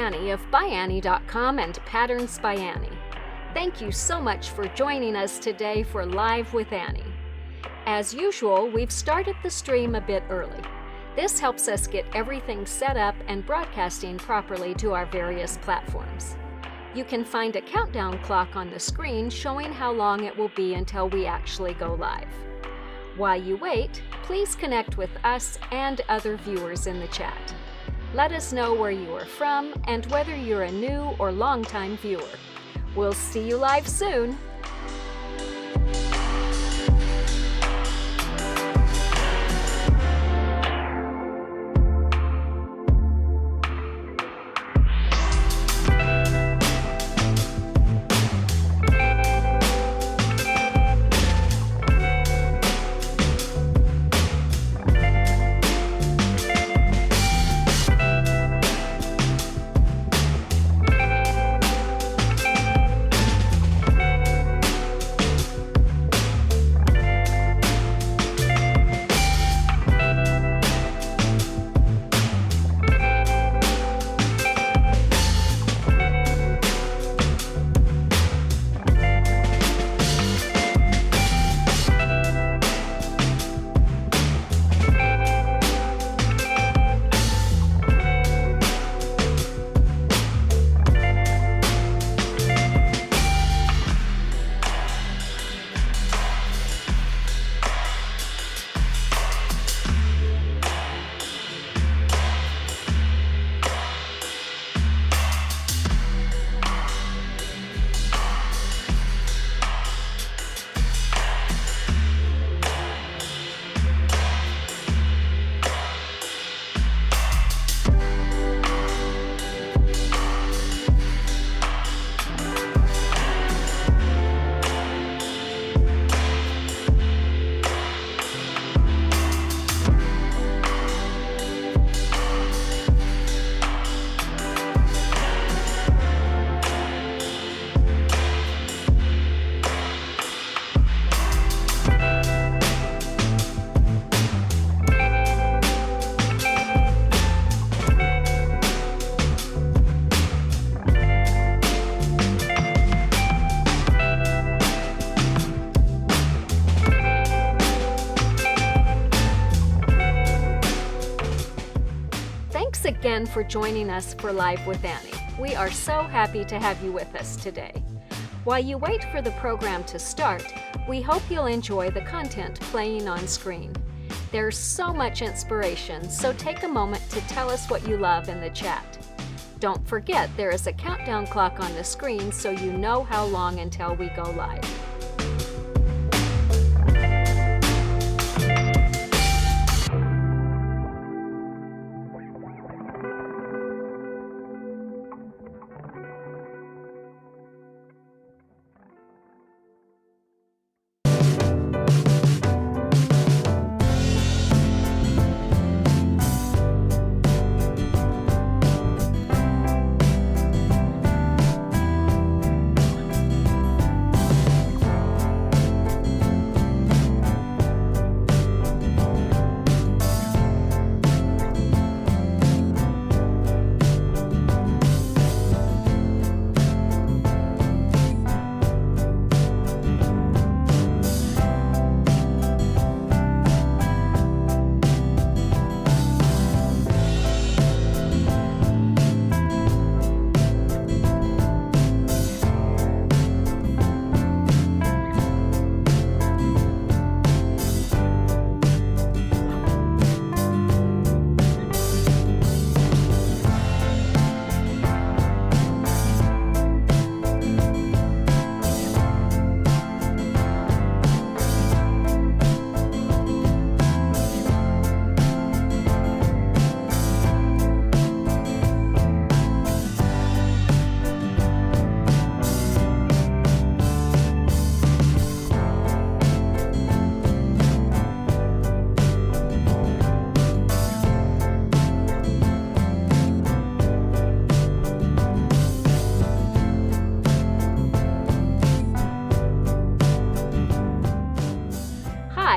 Annie of ByAnnie.com and Patterns by Annie. Thank you so much for joining us today for Live with Annie. As usual, we've started the stream a bit early. This helps us get everything set up and broadcasting properly to our various platforms. You can find a countdown clock on the screen showing how long it will be until we actually go live. While you wait, please connect with us and other viewers in the chat. Let us know where you are from and whether you're a new or longtime viewer. We'll see you live soon! Thanks again for joining us for Live with Annie. We are so happy to have you with us today. While you wait for the program to start, we hope you'll enjoy the content playing on screen. There's so much inspiration, so take a moment to tell us what you love in the chat. Don't forget there is a countdown clock on the screen so you know how long until we go live.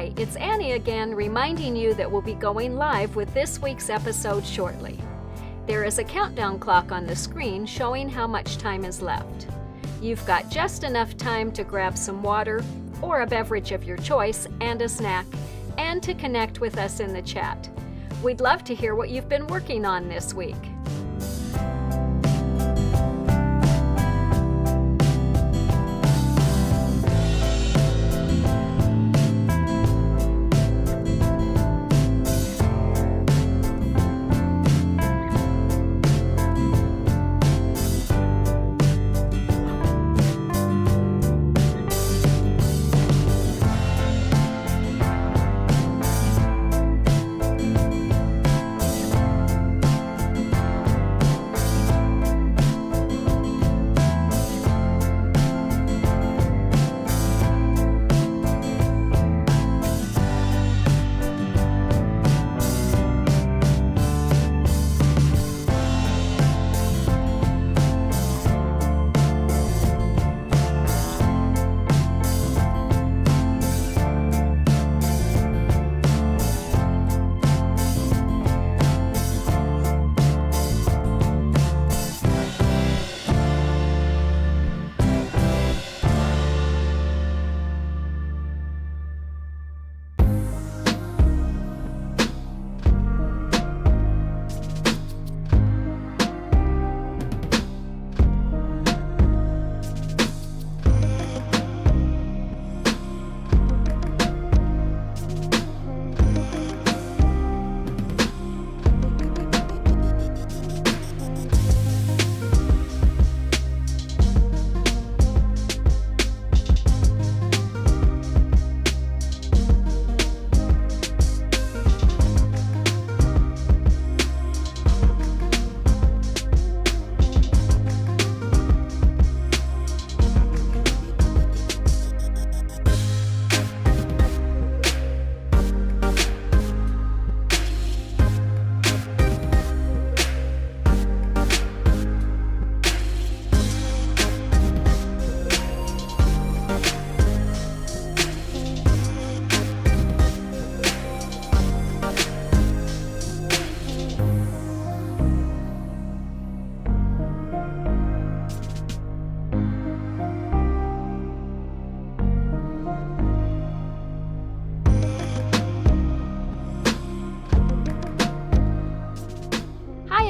Hi, it's Annie again, reminding you that we'll be going live with this week's episode shortly. There is a countdown clock on the screen showing how much time is left. You've got just enough time to grab some water or a beverage of your choice and a snack, and to connect with us in the chat. We'd love to hear what you've been working on this week.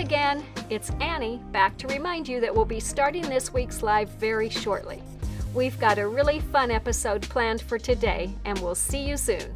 Again, it's Annie, back to remind you that we'll be starting this week's live very shortly. We've got a really fun episode planned for today, and we'll see you soon.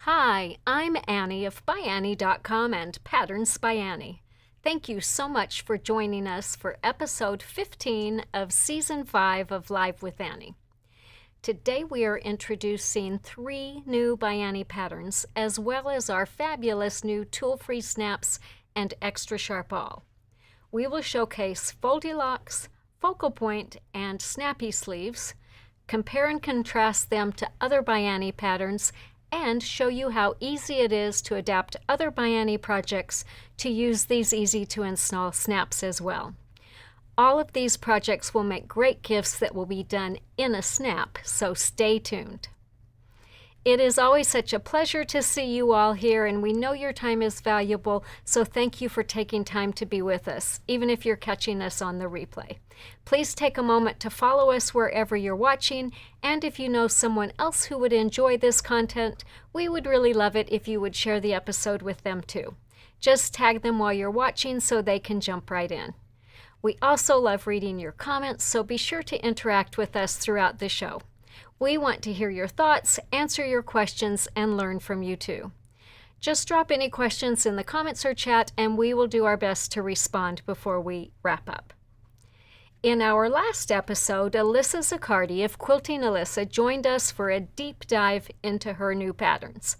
Hi, I'm Annie of ByAnnie.com and Patterns by Annie. Thank you so much for joining us for episode 15 of season 5 of Live with Annie. Today we are introducing 3 new ByAnnie patterns, as well as our fabulous new tool-free snaps and extra sharp awl. We will showcase Foldilocks, focal point, and Snappy Sleeves, compare and contrast them to other ByAnnie patterns, and show you how easy it is to adapt other ByAnnie projects to use these easy-to-install snaps as well. All of these projects will make great gifts that will be done in a snap, so stay tuned. It is always such a pleasure to see you all here, and we know your time is valuable, so thank you for taking time to be with us, even if you're catching us on the replay. Please take a moment to follow us wherever you're watching, and if you know someone else who would enjoy this content, we would really love it if you would share the episode with them too. Just tag them while you're watching so they can jump right in. We also love reading your comments, so be sure to interact with us throughout the show. We want to hear your thoughts, answer your questions, and learn from you too. Just drop any questions in the comments or chat, and we will do our best to respond before we wrap up. In our last episode, Alyssa Zaccardi of Quilting Alyssa joined us for a deep dive into her new patterns.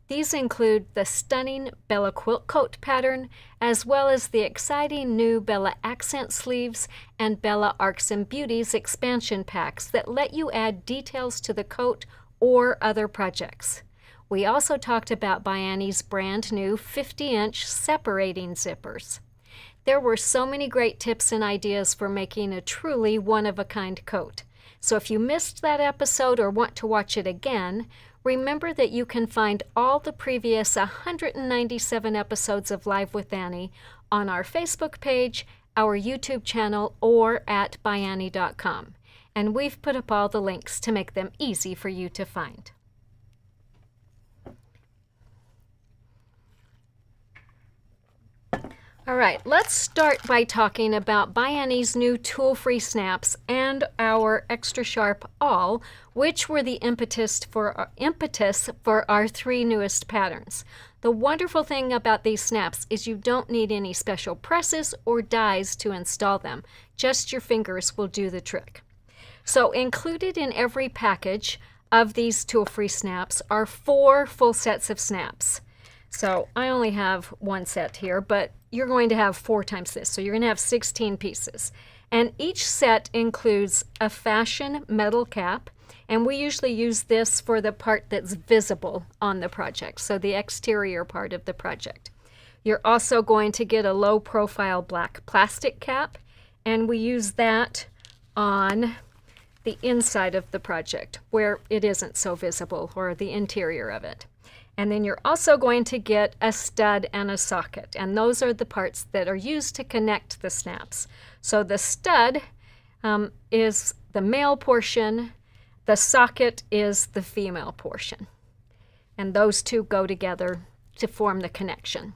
These include the stunning Bella Quilt Coat pattern, as well as the exciting new Bella Accent Sleeves and Bella Arcs and Beauties expansion packs that let you add details to the coat or other projects. We also talked about ByAnnie's brand new 50-inch separating zippers. There were so many great tips and ideas for making a truly one-of-a-kind coat. So if you missed that episode or want to watch it again, remember that you can find all the previous 197 episodes of Live with Annie on our Facebook page, our YouTube channel, or at ByAnnie.com. And we've put up all the links to make them easy for you to find. All right, let's start by talking about ByAnnie's new tool-free snaps and our extra sharp awl, which were the impetus for our 3 newest patterns. The wonderful thing about these snaps is you don't need any special presses or dies to install them. Just your fingers will do the trick. So included in every package of these tool-free snaps are 4 full sets of snaps. So I only have 1 set here, but you're going to have 4 times this. So you're going to have 16 pieces. And each set includes a fashion metal cap. And we usually use this for the part that's visible on the project, so the exterior part of the project. You're also going to get a low profile black plastic cap. And we use that on the inside of the project where it isn't so visible, or the interior of it. And then you're also going to get a stud and a socket, and those are the parts that are used to connect the snaps. So the stud is the male portion, the socket is the female portion, and those two go together to form the connection.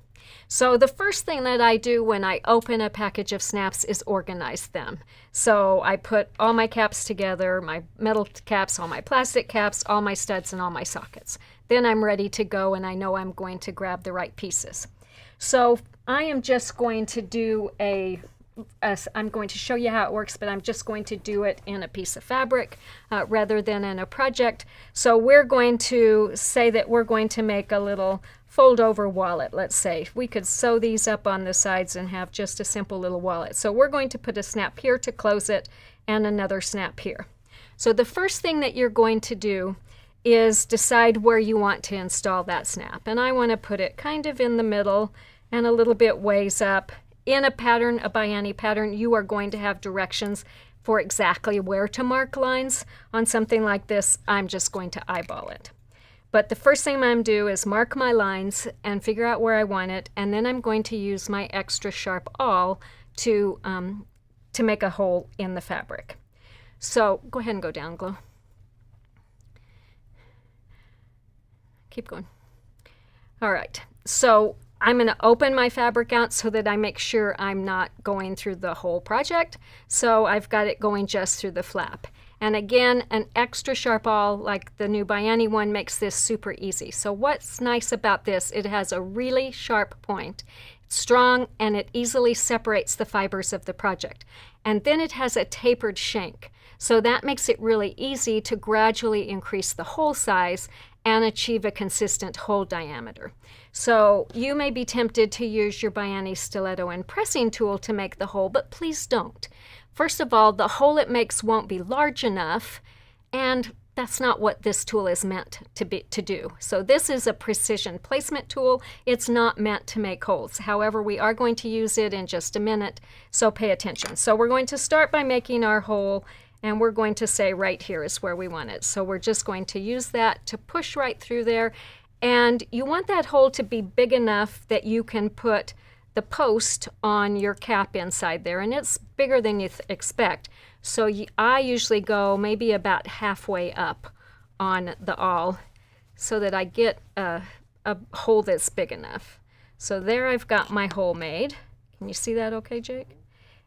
So the first thing that I do when I open a package of snaps is organize them. So I put all my caps together, my metal caps, all my plastic caps, all my studs, and all my sockets. Then I'm ready to go, and I know I'm going to grab the right pieces. So I am just going to do I'm going to show you how it works, but I'm just going to do it in a piece of fabric rather than in a project. So we're going to say that we're going to make a little fold-over wallet, let's say. We could sew these up on the sides and have just a simple little wallet. So we're going to put a snap here to close it and another snap here. So the first thing that you're going to do is decide where you want to install that snap. And I want to put it kind of in the middle and a little bit ways up. In a pattern, a ByAnnie pattern, you are going to have directions for exactly where to mark lines. On something like this, I'm just going to eyeball it. But the first thing I'm going to do is mark my lines and figure out where I want it, and then I'm going to use my extra sharp awl to make a hole in the fabric. So go ahead and go down, Glow. Keep going. All right, so I'm going to open my fabric out so that I make sure I'm not going through the whole project. So I've got it going just through the flap. And again, an extra sharp awl like the new ByAnnie one makes this super easy. So what's nice about this, it has a really sharp point. strong, and it easily separates the fibers of the project. And then it has a tapered shank. So that makes it really easy to gradually increase the hole size and achieve a consistent hole diameter. So you may be tempted to use your ByAnnie stiletto and pressing tool to make the hole, but please don't. First of all, the hole it makes won't be large enough, and that's not what this tool is meant to do. So this is a precision placement tool. It's not meant to make holes. However, we are going to use it in just a minute, so pay attention. So we're going to start by making our hole, and we're going to say right here is where we want it. So we're just going to use that to push right through there. And you want that hole to be big enough that you can put the post on your cap inside there, and it's bigger than you expect. So I usually go maybe about halfway up on the awl so that I get a hole that's big enough. So there I've got my hole made. Can you see that okay, Jake?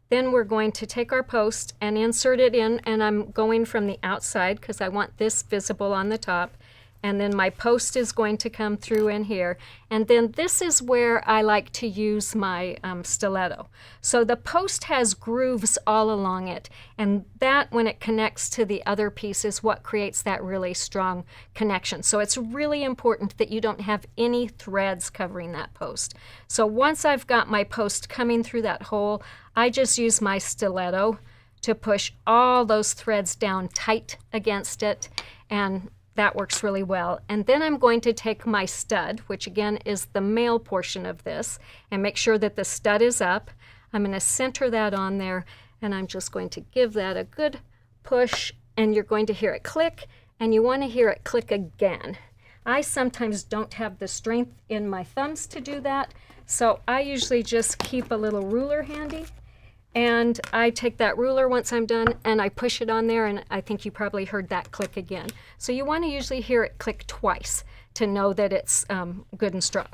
Then we're going to take our post and insert it in, and I'm going from the outside because I want this visible on the top. And then my post is going to come through in here. And then this is where I like to use my stiletto. So the post has grooves all along it. And that, when it connects to the other piece, is what creates that really strong connection. So it's really important that you don't have any threads covering that post. So once I've got my post coming through that hole, I just use my stiletto to push all those threads down tight against it. And that works really well. And then I'm going to take my stud, which again is the male portion of this, and make sure that the stud is up. I'm going to center that on there, and I'm just going to give that a good push, and you're going to hear it click, and you want to hear it click again. I sometimes don't have the strength in my thumbs to do that, so I usually just keep a little ruler handy. And I take that ruler once I'm done and I push it on there, and I think you probably heard that click again. So you want to usually hear it click twice to know that it's good and strong.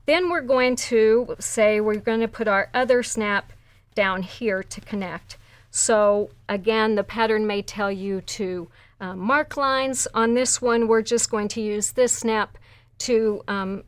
Then we're going to say we're going to put our other snap down here to connect. So again, the pattern may tell you to mark lines. On this one, we're just going to use this snap to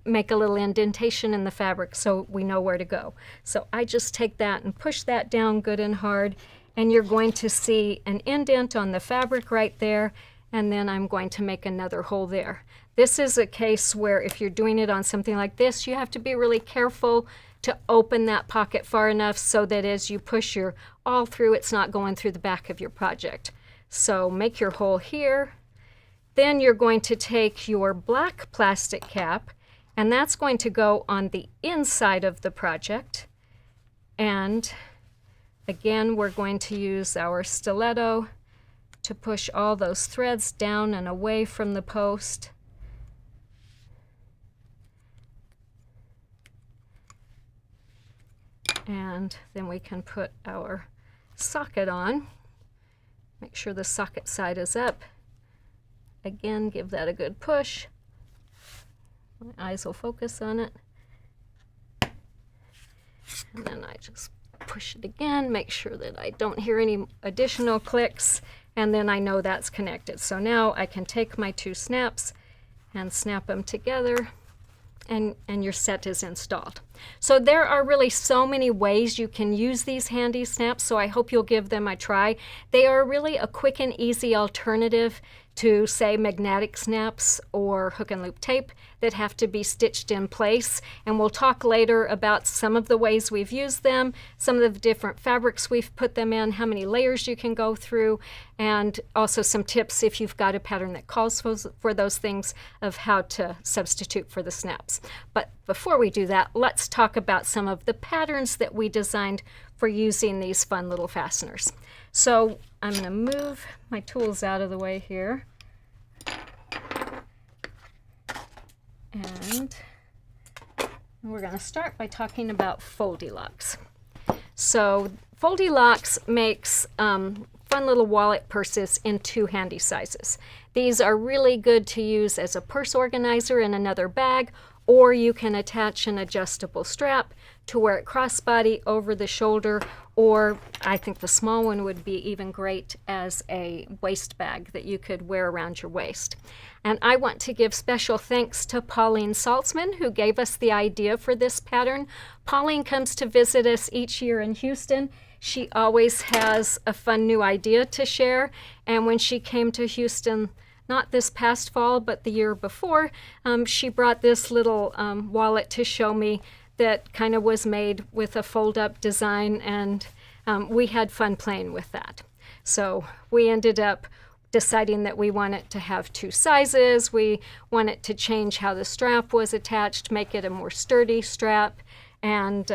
make a little indentation in the fabric so we know where to go. So I just take that and push that down good and hard, and you're going to see an indent on the fabric right there, and then I'm going to make another hole there. This is a case where if you're doing it on something like this, you have to be really careful to open that pocket far enough so that as you push your awl through, it's not going through the back of your project. So make your hole here. Then you're going to take your black plastic cap, and that's going to go on the inside of the project. And again, we're going to use our stiletto to push all those threads down and away from the post. And then we can put our socket on. Make sure the socket side is up. Again, give that a good push. My eyes will focus on it. And then I just push it again, make sure that I don't hear any additional clicks, and then I know that's connected. So now I can take my two snaps and snap them together, and your set is installed. So there are really so many ways you can use these handy snaps, so I hope you'll give them a try. They are really a quick and easy alternative to, say, magnetic snaps or hook and loop tape that have to be stitched in place. And we'll talk later about some of the ways we've used them, some of the different fabrics we've put them in, how many layers you can go through, and also some tips if you've got a pattern that calls for those things of how to substitute for the snaps. But before we do that, let's talk about some of the patterns that we designed for using these fun little fasteners. So I'm going to move my tools out of the way here. And we're going to start by talking about Foldilocks. So Foldilocks makes fun little wallet purses in 2 handy sizes. These are really good to use as a purse organizer in another bag, or you can attach an adjustable strap to wear it crossbody over the shoulder, or I think the small one would be even great as a waist bag that you could wear around your waist. And I want to give special thanks to Pauline Saltzman, who gave us the idea for this pattern. Pauline comes to visit us each year in Houston. She always has a fun new idea to share, and when she came to Houston, not this past fall, but the year before, she brought this little wallet to show me that kind of was made with a fold-up design, and we had fun playing with that. So we ended up deciding that we want it to have 2 sizes. We want it to change how the strap was attached, make it a more sturdy strap, and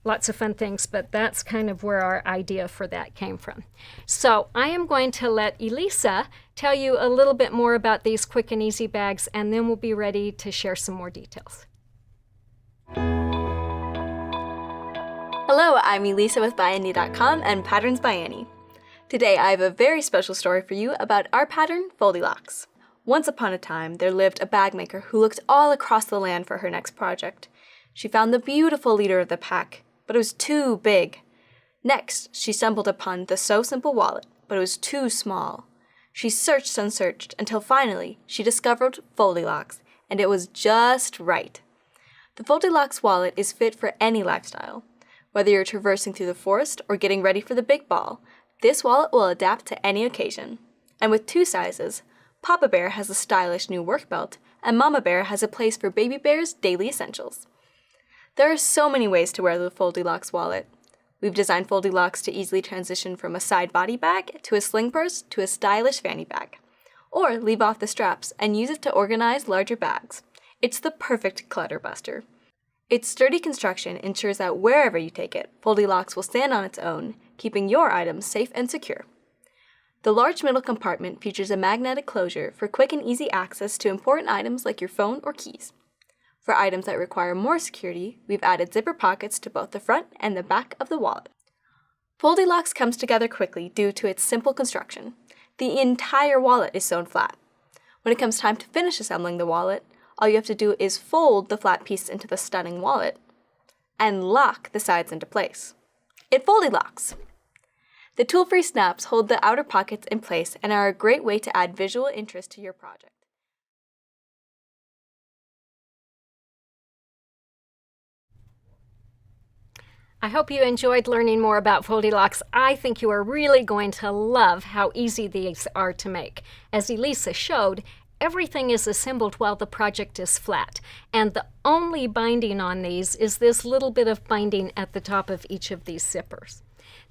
lots of fun things, but that's kind of where our idea for that came from. So I am going to let Elisa tell you a little bit more about these quick and easy bags, and then we'll be ready to share some more details. Hello, I'm Elisa with ByAnnie.com and Patterns by Annie. Today I have a very special story for you about our pattern, Foldilocks. Once upon a time, there lived a bag maker who looked all across the land for her next project. She found the beautiful leader of the pack, but it was too big. Next, she stumbled upon the So Simple wallet, but it was too small. She searched and searched until finally she discovered Foldilocks, and it was just right. The Foldilocks wallet is fit for any lifestyle. Whether you're traversing through the forest or getting ready for the big ball, this wallet will adapt to any occasion. And with 2 sizes, Papa Bear has a stylish new work belt, and Mama Bear has a place for Baby Bear's daily essentials. There are so many ways to wear the Foldilocks wallet. We've designed Foldilocks to easily transition from a side body bag to a sling purse to a stylish fanny bag. Or leave off the straps and use it to organize larger bags. It's the perfect clutter buster. Its sturdy construction ensures that wherever you take it, Foldilocks will stand on its own, keeping your items safe and secure. The large middle compartment features a magnetic closure for quick and easy access to important items like your phone or keys. For items that require more security, we've added zipper pockets to both the front and the back of the wallet. Foldilocks comes together quickly due to its simple construction. The entire wallet is sewn flat. When it comes time to finish assembling the wallet, all you have to do is fold the flat piece into the stunning wallet and lock the sides into place. It Foldilocks! The tool-free snaps hold the outer pockets in place and are a great way to add visual interest to your project. I hope you enjoyed learning more about Foldilocks. I think you are really going to love how easy these are to make. As Elisa showed, everything is assembled while the project is flat, and the only binding on these is this little bit of binding at the top of each of these zippers.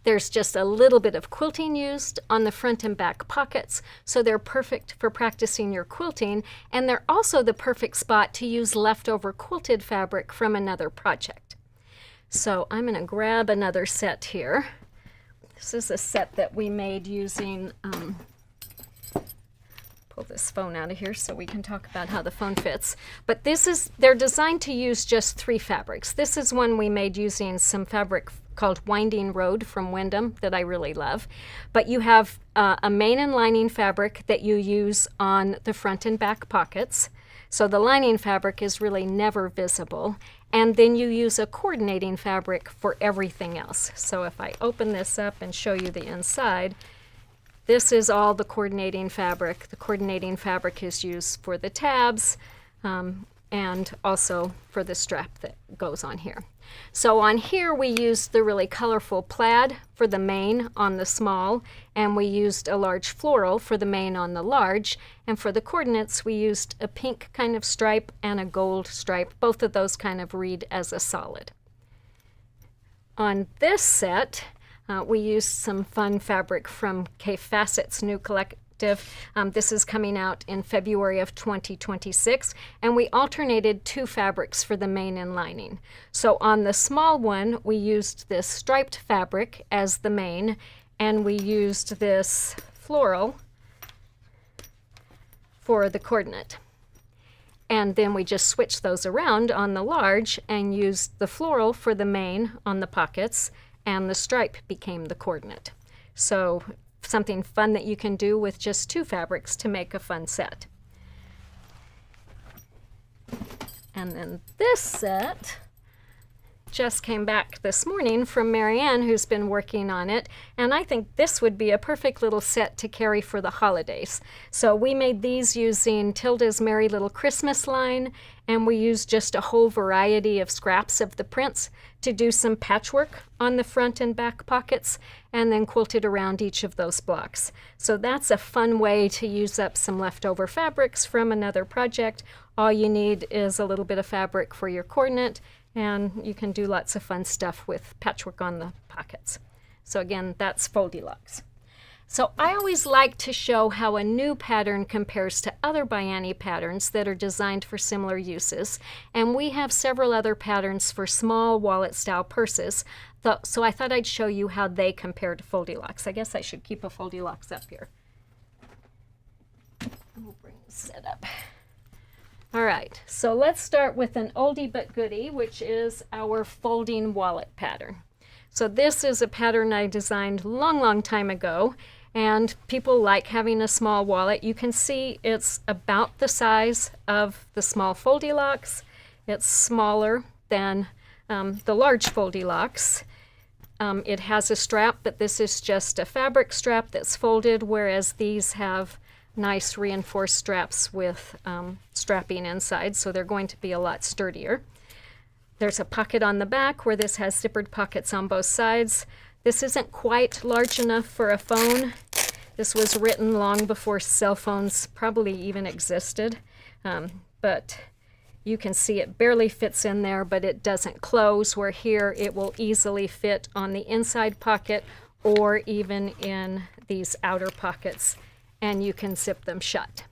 There's just a little bit of quilting used on the front and back pockets, so they're perfect for practicing your quilting, and they're also the perfect spot to use leftover quilted fabric from another project. So I'm going to grab another set here. This is a set that we made using, pull this phone out of here so we can talk about how the phone fits. But they're designed to use just 3 fabrics. This is one we made using some fabric called Winding Road from Wyndham that I really love. But you have a main and lining fabric that you use on the front and back pockets. So the lining fabric is really never visible. And then you use a coordinating fabric for everything else. So if I open this up and show you the inside, this is all the coordinating fabric. The coordinating fabric is used for the tabs and also for the strap that goes on here. So on here we used the really colorful plaid for the main on the small, and we used a large floral for the main on the large, and for the coordinates we used a pink kind of stripe and a gold stripe. Both of those kind of read as a solid. On this set we used some fun fabric from Kay Fassett's new collective. This is coming out in February of 2026, and we alternated 2 fabrics for the main and lining. So on the small one, we used this striped fabric as the main, and we used this floral for the coordinate. And then we just switched those around on the large and used the floral for the main on the pockets, and the stripe became the coordinate. So something fun that you can do with just 2 fabrics to make a fun set. And then this set just came back this morning from Marianne, who's been working on it, and I think this would be a perfect little set to carry for the holidays. So we made these using Tilda's Merry Little Christmas line, and we used just a whole variety of scraps of the prints to do some patchwork on the front and back pockets, and then quilted around each of those blocks. So that's a fun way to use up some leftover fabrics from another project. All you need is a little bit of fabric for your coordinate, and you can do lots of fun stuff with patchwork on the pockets. So again, that's Foldilocks. So I always like to show how a new pattern compares to other ByAnnie patterns that are designed for similar uses. And we have several other patterns for small wallet style purses. So I thought I'd show you how they compare to Foldilocks. I guess I should keep a Foldilocks up here. We'll bring the set up. All right, so let's start with an oldie but goodie, which is our folding wallet pattern. So this is a pattern I designed long time ago, and people like having a small wallet. You can see it's about the size of the small Foldilocks. It's smaller than the large Foldilocks. It has a strap, but this is just a fabric strap that's folded, whereas these have nice reinforced straps with strapping inside, so they're going to be a lot sturdier. There's a pocket on the back where this has zippered pockets on both sides. This isn't quite large enough for a phone. This was written long before cell phones probably even existed, but you can see it barely fits in there, but it doesn't close, where here it will easily fit on the inside pocket or even in these outer pockets, and you can zip them shut.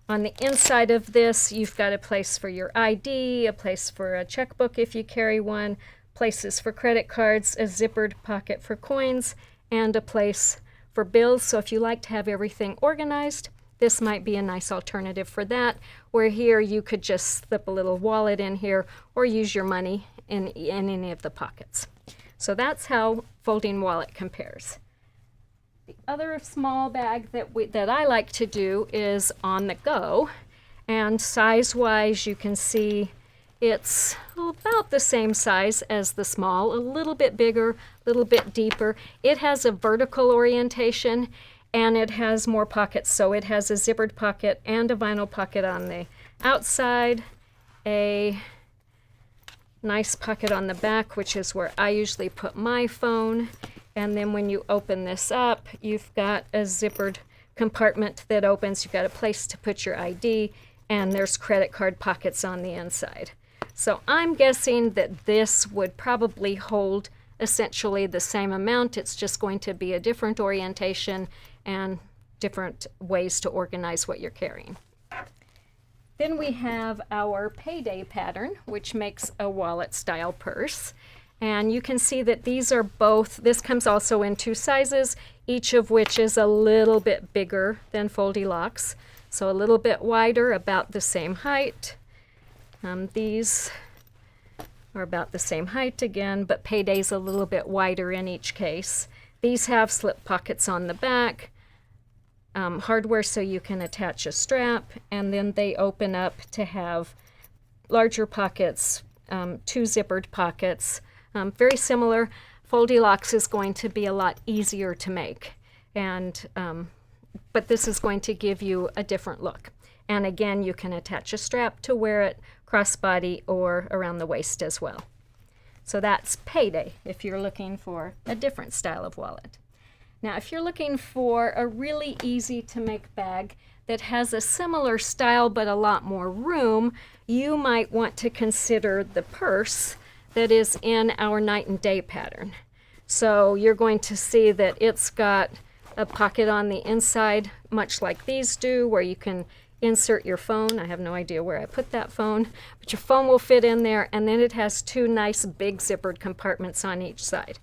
On the inside of this, you've got a place for your ID, a place for a checkbook if you carry one, places for credit cards, a zippered pocket for coins, and a place for bills. So if you like to have everything organized, this might be a nice alternative for that, where here you could just slip a little wallet in here or use your money in any of the pockets. So that's how folding wallet compares. The other small bag that I like to do is on the go, and size-wise you can see it's about the same size as the small, a little bit bigger, a little bit deeper. It has a vertical orientation and it has more pockets, so it has a zippered pocket and a vinyl pocket on the outside, a nice pocket on the back, which is where I usually put my phone. And then when you open this up, you've got a zippered compartment that opens. You've got a place to put your ID, and there's credit card pockets on the inside. So I'm guessing that this would probably hold essentially the same amount. It's just going to be a different orientation and different ways to organize what you're carrying. Then we have our payday pattern, which makes a wallet style purse. And you can see that these are both, this comes also in 2 sizes, each of which is a little bit bigger than Foldilocks. So a little bit wider, about the same height. These are about the same height again, but payday's a little bit wider in each case. These have slip pockets on the back, hardware so you can attach a strap, and then they open up to have larger pockets, 2 zippered pockets. Very similar. Foldilocks is going to be a lot easier to make, and but this is going to give you a different look. And again, you can attach a strap to wear it crossbody or around the waist as well. So that's payday if you're looking for a different style of wallet. Now, if you're looking for a really easy to make bag that has a similar style but a lot more room, you might want to consider the purse that is in our night and day pattern. So you're going to see that it's got a pocket on the inside, much like these do, where you can insert your phone. I have no idea where I put that phone, but your phone will fit in there, and then it has 2 nice big zippered compartments on each side.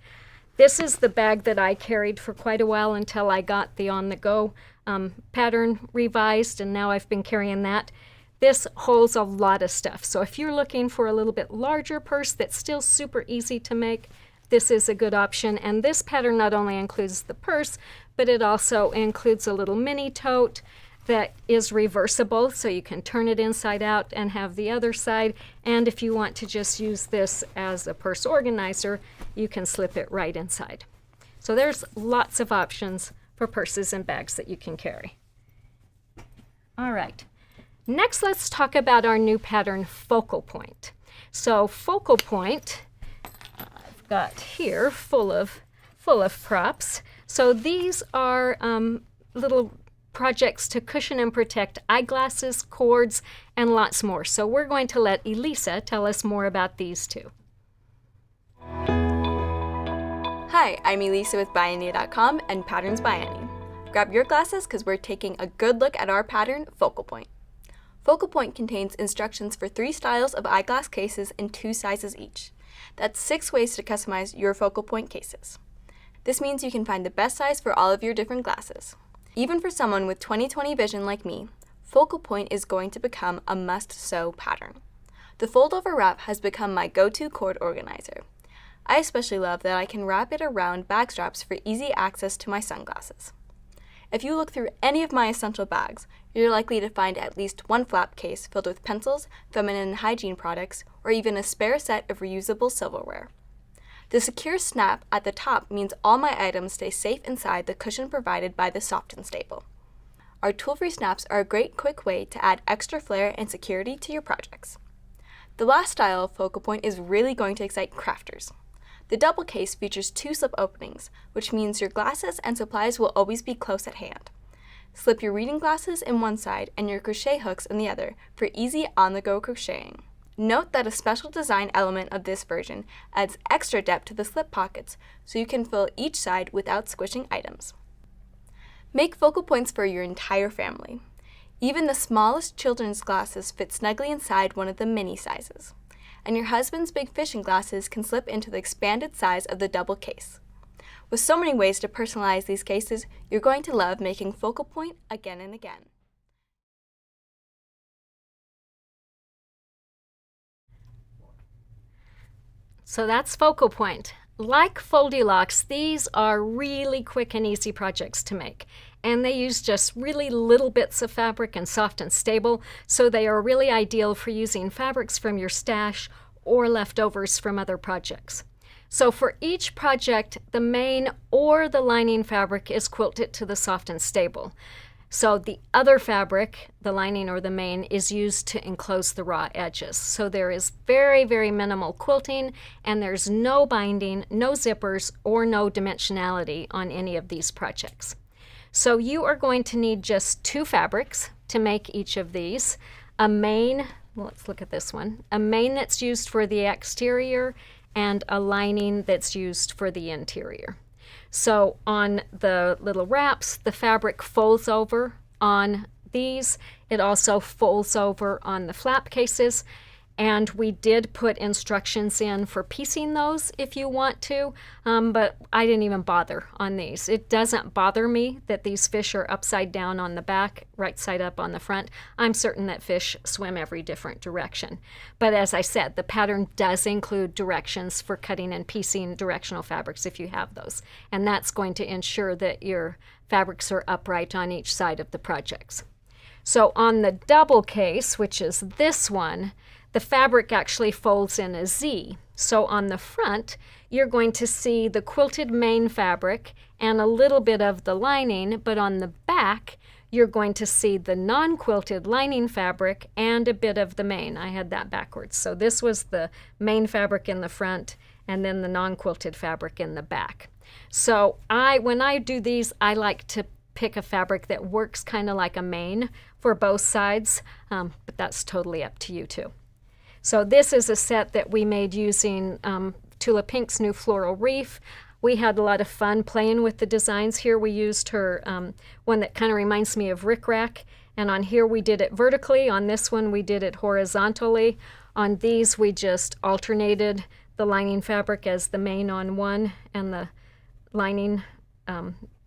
This is the bag that I carried for quite a while until I got the on-the-go pattern revised, and now I've been carrying that. This holds a lot of stuff. So if you're looking for a little bit larger purse that's still super easy to make, this is a good option. And this pattern not only includes the purse, but it also includes a little mini tote that is reversible, so you can turn it inside out and have the other side. And if you want to just use this as a purse organizer, you can slip it right inside. So there's lots of options for purses and bags that you can carry. All right, next let's talk about our new pattern, Focal Point. So Focal Point, I've got here full of props. So these are little projects to cushion and protect eyeglasses, cords, and lots more. So we're going to let Elisa tell us more about these two. Hi, I'm Elisa with ByAnnie.com and Patterns by Annie. Grab your glasses because we're taking a good look at our pattern, Focal Point. Focal Point contains instructions for 3 styles of eyeglass cases in 2 sizes each. That's 6 ways to customize your Focal Point cases. This means you can find the best size for all of your different glasses. Even for someone with 20/20 vision like me, Focal Point is going to become a must-sew pattern. The fold-over wrap has become my go-to cord organizer. I especially love that I can wrap it around bag straps for easy access to my sunglasses. If you look through any of my essential bags, you're likely to find at least one flap case filled with pencils, feminine and hygiene products, or even a spare set of reusable silverware. The secure snap at the top means all my items stay safe inside the cushion provided by the Soft and Stable. Our tool-free snaps are a great quick way to add extra flair and security to your projects. The last style of Focal Point is really going to excite crafters. The double case features 2 slip openings, which means your glasses and supplies will always be close at hand. Slip your reading glasses in one side and your crochet hooks in the other for easy on-the-go crocheting. Note that a special design element of this version adds extra depth to the slip pockets so you can fill each side without squishing items. Make focal points for your entire family. Even the smallest children's glasses fit snugly inside one of the mini sizes. And your husband's big fishing glasses can slip into the expanded size of the double case. With so many ways to personalize these cases, you're going to love making Focal Point again and again. So that's Focal Point. Like Foldilocks, these are really quick and easy projects to make. And they use just really little bits of fabric and Soft and Stable, so they are really ideal for using fabrics from your stash or leftovers from other projects. So for each project, the main or the lining fabric is quilted to the Soft and Stable. So the other fabric, the lining or the main, is used to enclose the raw edges. So there is very, very minimal quilting, and there's no binding, no zippers, or no dimensionality on any of these projects. So you are going to need just 2 fabrics to make each of these. A main, well, let's look at this one, a main that's used for the exterior and a lining that's used for the interior. So on the little wraps, the fabric folds over on these. It also folds over on the flap cases. And we did put instructions in for piecing those if you want to, but I didn't even bother on these. It doesn't bother me that these fish are upside down on the back, right side up on the front. I'm certain that fish swim every different direction. But as I said, the pattern does include directions for cutting and piecing directional fabrics if you have those. And that's going to ensure that your fabrics are upright on each side of the projects. So on the double case, which is this one, the fabric actually folds in a Z. So on the front, you're going to see the quilted main fabric and a little bit of the lining, but on the back, you're going to see the non-quilted lining fabric and a bit of the main. I had that backwards. So this was the main fabric in the front and then the non-quilted fabric in the back. So when I do these, I like to pick a fabric that works kind of like a main for both sides, but that's totally up to you too. So this is a set that we made using Tula Pink's new floral reef. We had a lot of fun playing with the designs here. We used her one that kind of reminds me of rickrack, and on here we did it vertically. On this one we did it horizontally. On these we just alternated the lining fabric as the main on one and the lining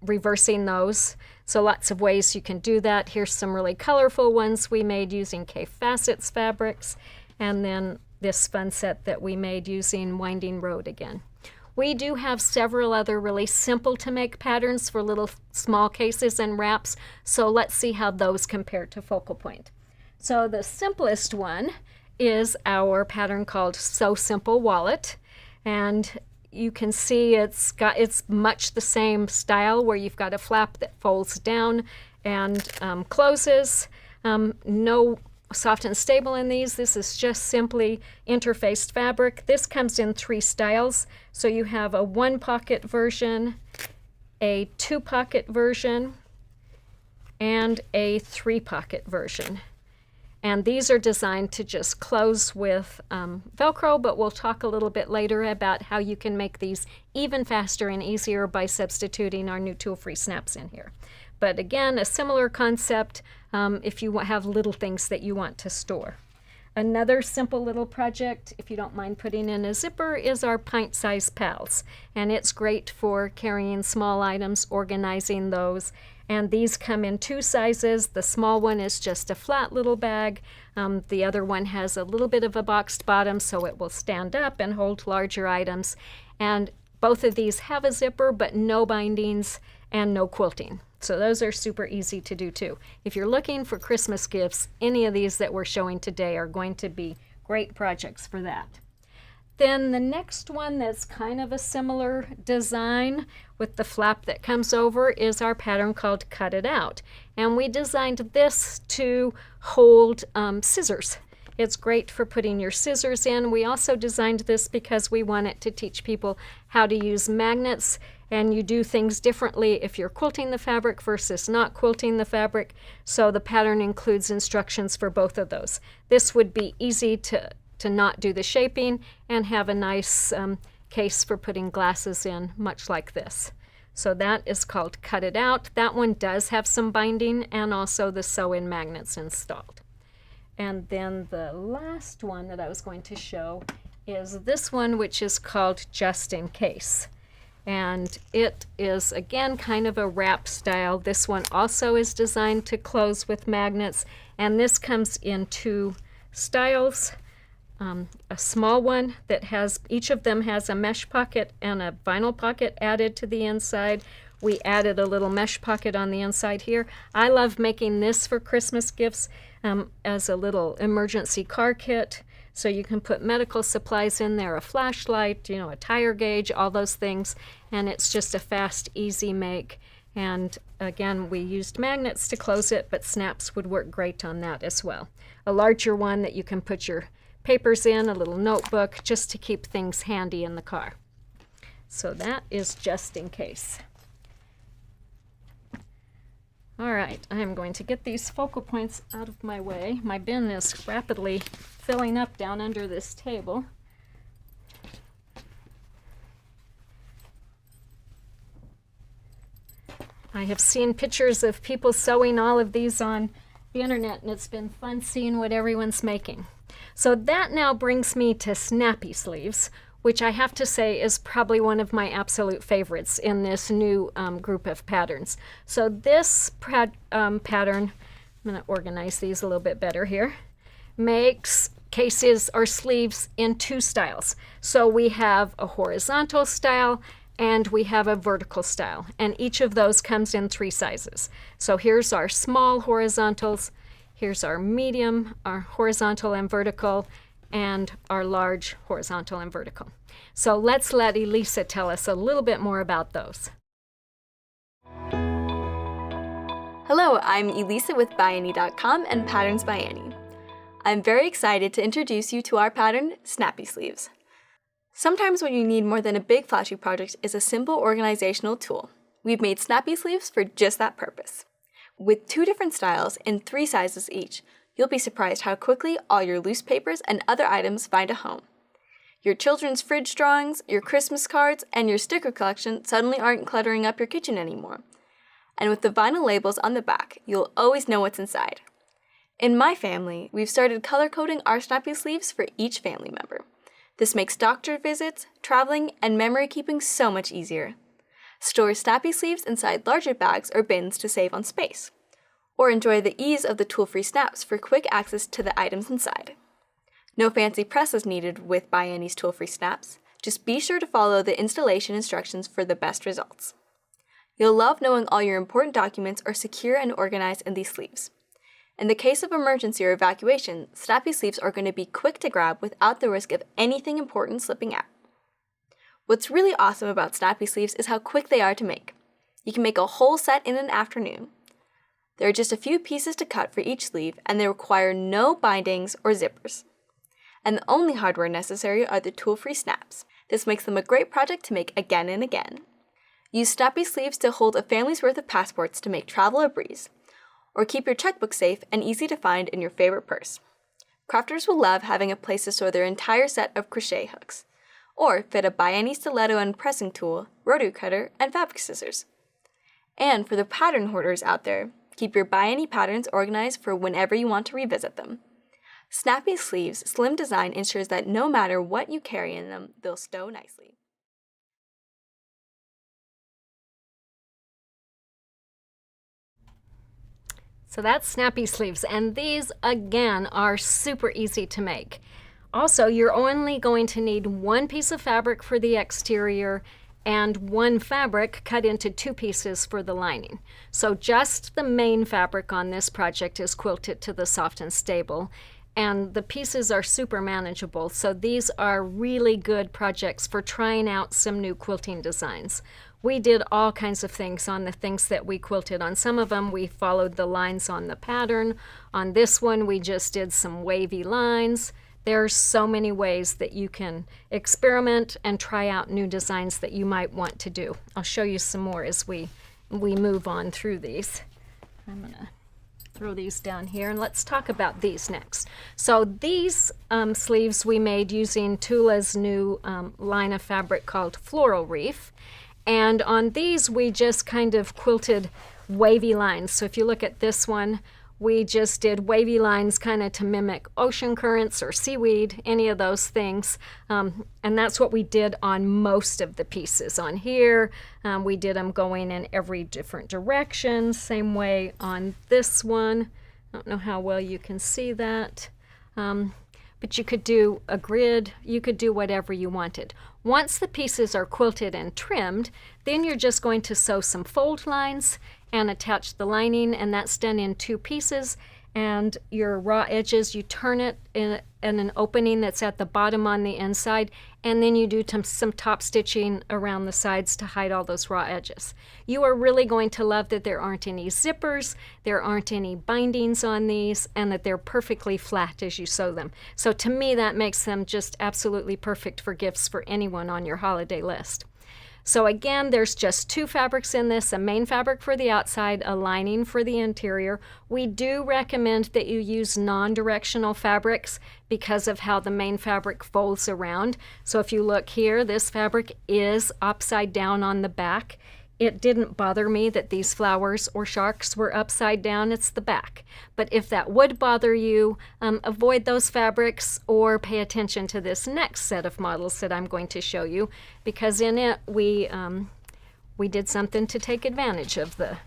reversing those. So lots of ways you can do that. Here's some really colorful ones we made using K Facets fabrics. And then this fun set that we made using Winding Road again. We do have several other really simple to make patterns for little small cases and wraps, so let's see how those compare to focal point. So the simplest one is our pattern called So Simple Wallet, and you can see it's much the same style where you've got a flap that folds down and closes. No soft and stable in these. This is just simply interfaced fabric. This comes in 3 styles. So you have a 1-pocket version, a 2-pocket version, and a 3-pocket version. And these are designed to just close with Velcro, but we'll talk a little bit later about how you can make these even faster and easier by substituting our new tool-free snaps in here. But again, a similar concept if you have little things that you want to store. Another simple little project, if you don't mind putting in a zipper, is our pint-sized pals. And it's great for carrying small items, organizing those. And these come in 2 sizes. The small one is just a flat little bag. The other one has a little bit of a boxed bottom, so it will stand up and hold larger items. And both of these have a zipper, but no bindings and no quilting. So those are super easy to do too. If you're looking for Christmas gifts, any of these that we're showing today are going to be great projects for that. Then the next one that's kind of a similar design with the flap that comes over is our pattern called Cut It Out. And we designed this to hold scissors. It's great for putting your scissors in. We also designed this because we wanted to teach people how to use magnets, and you do things differently if you're quilting the fabric versus not quilting the fabric. So the pattern includes instructions for both of those. This would be easy to not do the shaping and have a nice case for putting glasses in, much like this. So that is called Cut It Out. That one does have some binding and also the sew-in magnets installed. And then the last one that I was going to show is this one, which is called Just in Case. And it is, again, kind of a wrap style. This one also is designed to close with magnets, and this comes in 2 styles. A small one that has, each of them has a mesh pocket and a vinyl pocket added to the inside. We added a little mesh pocket on the inside here. I love making this for Christmas gifts as a little emergency car kit. So you can put medical supplies in there, a flashlight, a tire gauge, all those things. And it's just a fast, easy make. And again, we used magnets to close it, but snaps would work great on that as well. A larger one that you can put your papers in, a little notebook, just to keep things handy in the car. So that is Just in Case. All right, I am going to get these focal points out of my way. My bin is rapidly filling up down under this table. I have seen pictures of people sewing all of these on the internet, and it's been fun seeing what everyone's making. So that now brings me to Snappy Sleeves, which I have to say is probably one of my absolute favorites in this new group of patterns. So this pattern, I'm going to organize these a little bit better here, makes cases or sleeves in 2 styles. So we have a horizontal style and we have a vertical style, and each of those comes in 3 sizes. So here's our small horizontals, here's our medium, our horizontal and vertical, and our large horizontal and vertical. So let's let Elisa tell us a little bit more about those. Hello, I'm Elisa with ByAnnie.com and Patterns by Annie. I'm very excited to introduce you to our pattern, Snappy Sleeves. Sometimes what you need more than a big flashy project is a simple organizational tool. We've made Snappy Sleeves for just that purpose. With 2 different styles in 3 sizes each, you'll be surprised how quickly all your loose papers and other items find a home. Your children's fridge drawings, your Christmas cards, and your sticker collection suddenly aren't cluttering up your kitchen anymore. And with the vinyl labels on the back, you'll always know what's inside. In my family, we've started color-coding our Snappy Sleeves for each family member. This makes doctor visits, traveling, and memory keeping so much easier. Store Snappy Sleeves inside larger bags or bins to save on space. Or enjoy the ease of the tool-free snaps for quick access to the items inside. No fancy presses needed with ByAnnie's tool-free snaps, Just be sure to follow the installation instructions for the best results. You'll love knowing all your important documents are secure and organized in these sleeves. In the case of emergency or evacuation, Snappy Sleeves are going to be quick to grab without the risk of anything important slipping out. What's really awesome about Snappy Sleeves is how quick they are to make. You can make a whole set in an afternoon. There are just a few pieces to cut for each sleeve, and they require no bindings or zippers. And the only hardware necessary are the tool-free snaps. This makes them a great project to make again and again. Use Snappy Sleeves to hold a family's worth of passports to make travel a breeze, or keep your checkbook safe and easy to find in your favorite purse. Crafters will love having a place to store their entire set of crochet hooks, or fit a ByAnnie stiletto and pressing tool, rotary cutter, and fabric scissors. And for the pattern hoarders out there, keep your ByAnnie patterns organized for whenever you want to revisit them. Snappy Sleeves' slim design ensures that no matter what you carry in them, they'll stow nicely. So that's Snappy Sleeves, and these again are super easy to make. Also, you're only going to need one piece of fabric for the exterior and one fabric cut into two pieces for the lining. So just the main fabric on this project is quilted to the soft and stable, and the pieces are super manageable. So these are really good projects for trying out some new quilting designs. We did all kinds of things on the things that we quilted. On some of them, we followed the lines on the pattern. On this one, we just did some wavy lines. There's so many ways that you can experiment and try out new designs that you might want to do. I'll show you some more as we move on through these. I'm gonna throw these down here, and let's talk about these next. So these sleeves we made using Tula's new line of fabric called Floral Reef. And on these, we just kind of quilted wavy lines. So if you look at this one, we just did wavy lines kind of to mimic ocean currents or seaweed, any of those things. And that's what we did on most of the pieces. On here, we did them going in every different direction. Same way on this one. I don't know how well you can see that. But you could do a grid, you could do whatever you wanted. Once the pieces are quilted and trimmed, then you're just going to sew some fold lines and attach the lining, and that's done in two pieces. And your raw edges, you turn it in an opening that's at the bottom on the inside, and then you do some top stitching around the sides to hide all those raw edges. You are really going to love that there aren't any zippers, there aren't any bindings on these, and that they're perfectly flat as you sew them. So to me, that makes them just absolutely perfect for gifts for anyone on your holiday list. So again, there's just two fabrics in this, a main fabric for the outside, a lining for the interior. We do recommend that you use non-directional fabrics because of how the main fabric folds around. So if you look here, this fabric is upside down on the back. It didn't bother me that these flowers or sharks were upside down, it's the back. But if that would bother you, avoid those fabrics or pay attention to this next set of models that I'm going to show you, because in it we did something to take advantage of the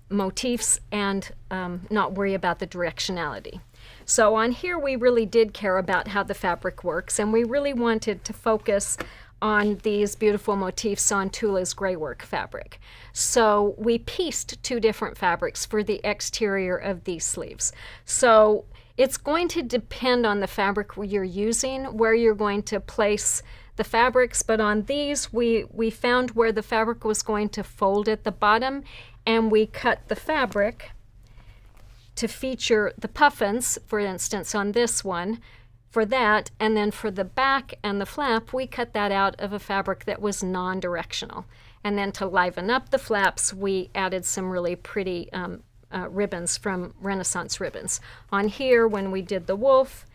motifs and not worry about the directionality. So on here we really did care about how the fabric works, and we really wanted to focus on these beautiful motifs on Tula's gray work fabric. So we pieced two different fabrics for the exterior of these sleeves. So it's going to depend on the fabric you're using, where you're going to place the fabrics, but on these we found where the fabric was going to fold at the bottom, and we cut the fabric to feature the puffins, for instance, on this one, for that, and then for the back and the flap, we cut that out of a fabric that was non-directional. And then to liven up the flaps, we added some really pretty ribbons from Renaissance Ribbons. On here, when we did the wolf,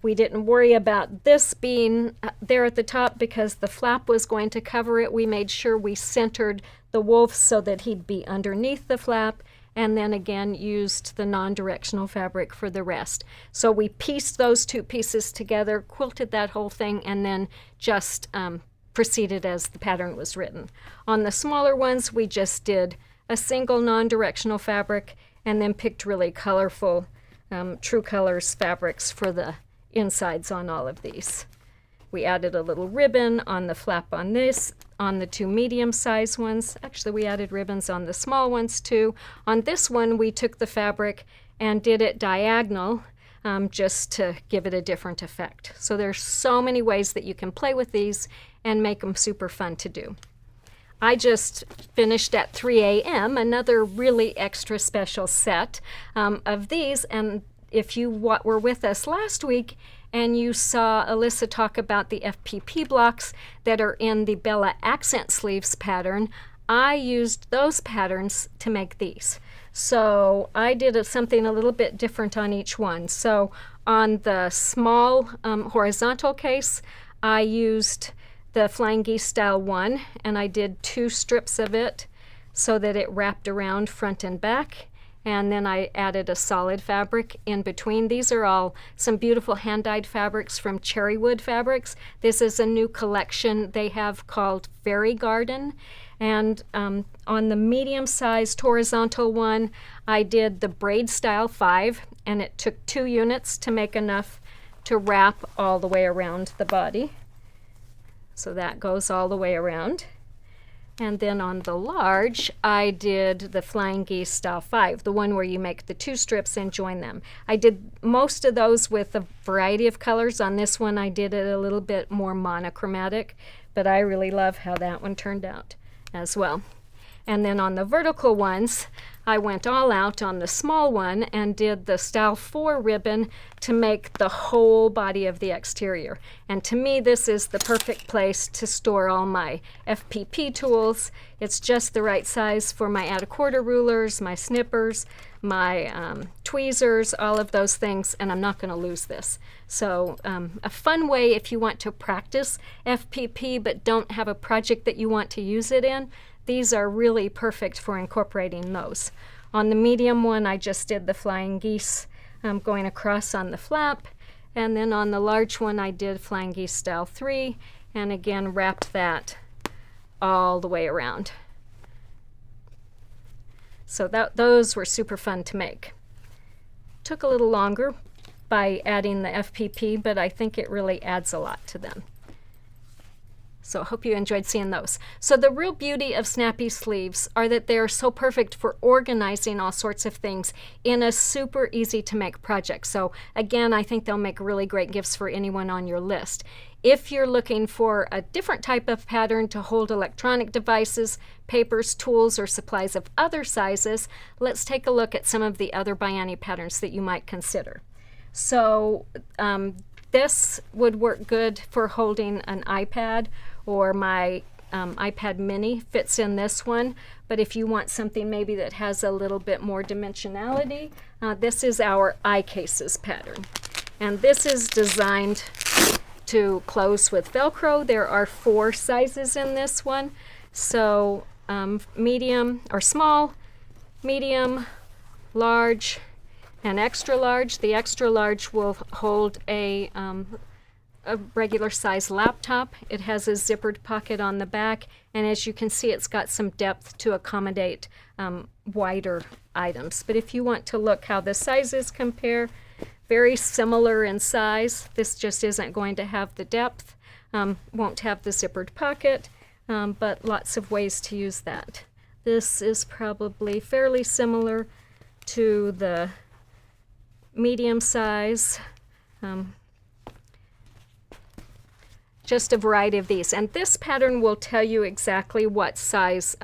we didn't worry about this being there at the top because the flap was going to cover it. We made sure we centered the wolf so that he'd be underneath the flap, and then again used the non-directional fabric for the rest. So we pieced those two pieces together, quilted that whole thing, and then just proceeded as the pattern was written. On the smaller ones, we just did a single non-directional fabric and then picked really colorful True Colors fabrics for the insides on all of these. We added a little ribbon on the flap on this, on the 2 medium-sized ones. Actually, we added ribbons on the small ones too. On this one, we took the fabric and did it diagonal just to give it a different effect. So there's so many ways that you can play with these and make them super fun to do. I just finished at 3 a.m. another really extra special set of these, and if you were with us last week and you saw Alyssa talk about the FPP blocks that are in the Bella Accent Sleeves pattern, I used those patterns to make these. So I did something a little bit different on each one. So on the small horizontal case, I used the Flying Geese style one, and I did 2 strips of it so that it wrapped around front and back. And then I added a solid fabric in between. These are all some beautiful hand-dyed fabrics from Cherrywood Fabrics. This is a new collection they have called Fairy Garden. And on the medium-sized horizontal one, I did the braid style 5, and it took 2 units to make enough to wrap all the way around the body. So that goes all the way around. And then on the large, I did the Flying Geese style 5, the one where you make the 2 strips and join them. I did most of those with a variety of colors. On this one, I did it a little bit more monochromatic, but I really love how that one turned out as well. And then on the vertical ones, I went all out on the small one and did the style 4 ribbon to make the whole body of the exterior. And to me, this is the perfect place to store all my FPP tools. It's just the right size for my add-a-quarter rulers, my snippers, my tweezers, all of those things, and I'm not going to lose this. So a fun way if you want to practice FPP but don't have a project that you want to use it in, these are really perfect for incorporating those. On the medium one, I just did the Flying Geese going across on the flap, and then on the large one, I did Flying Geese style 3, and again wrapped that all the way around. So those were super fun to make. Took a little longer by adding the FPP, but I think it really adds a lot to them. So I hope you enjoyed seeing those. So the real beauty of Snappy Sleeves are that they are so perfect for organizing all sorts of things in a super easy to make project. So again, I think they'll make really great gifts for anyone on your list. If you're looking for a different type of pattern to hold electronic devices, papers, tools, or supplies of other sizes, let's take a look at some of the other ByAnnie patterns that you might consider. So this would work good for holding an iPad, or my iPad mini fits in this one. But if you want something maybe that has a little bit more dimensionality, this is our iCases pattern. And this is designed to close with Velcro. There are 4 sizes in this one. So medium or small, medium, large, and extra large. The extra large will hold a regular size laptop. It has a zippered pocket on the back, and as you can see, it's got some depth to accommodate wider items. But if you want to look how the sizes compare, very similar in size. This just isn't going to have the depth, won't have the zippered pocket, but lots of ways to use that. This is probably fairly similar to the medium size, just a variety of these. And this pattern will tell you exactly what size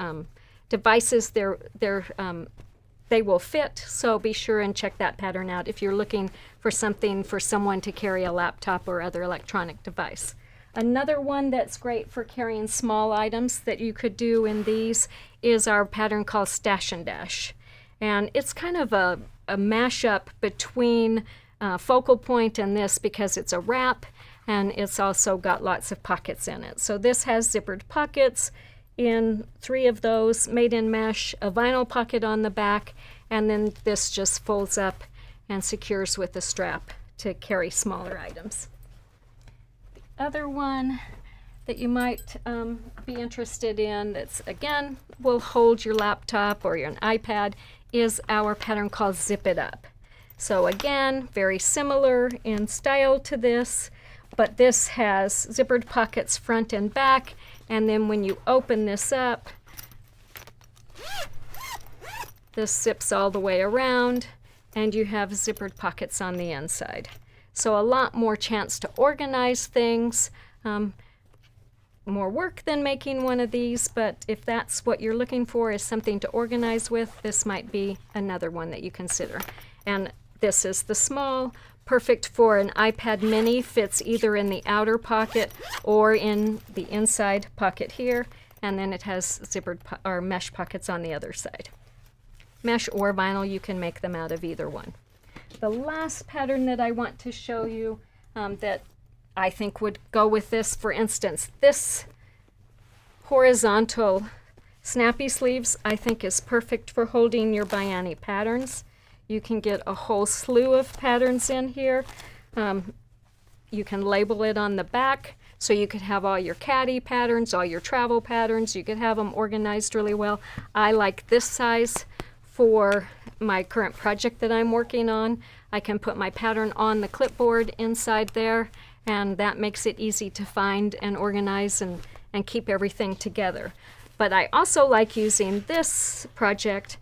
devices they will fit, so be sure and check that pattern out if you're looking for something for someone to carry a laptop or other electronic device. Another one that's great for carrying small items that you could do in these is our pattern called Stash and Dash. And it's kind of a mashup between Focal Point and this because it's a wrap, and it's also got lots of pockets in it. So this has zippered pockets in 3 of those, made in mesh, a vinyl pocket on the back, and then this just folds up and secures with a strap to carry smaller items. The other one that you might be interested in that's, again, will hold your laptop or your iPad is our pattern called Zip It Up. So again, very similar in style to this, but this has zippered pockets front and back, and then when you open this up, this zips all the way around, and you have zippered pockets on the inside. So a lot more chance to organize things. More work than making one of these, but if that's what you're looking for, is something to organize with, this might be another one that you consider. And this is the small, perfect for an iPad mini, fits either in the outer pocket or in the inside pocket here, and then it has zippered or mesh pockets on the other side. Mesh or vinyl, you can make them out of either one. The last pattern that I want to show you that I think would go with this, for instance, this horizontal snappy sleeves I think is perfect for holding your ByAnnie patterns. You can get a whole slew of patterns in here. You can label it on the back, so you could have all your caddy patterns, all your travel patterns. You could have them organized really well. I like this size for my current project that I'm working on. I can put my pattern on the clipboard inside there, and that makes it easy to find and organize and keep everything together. But I also like using this project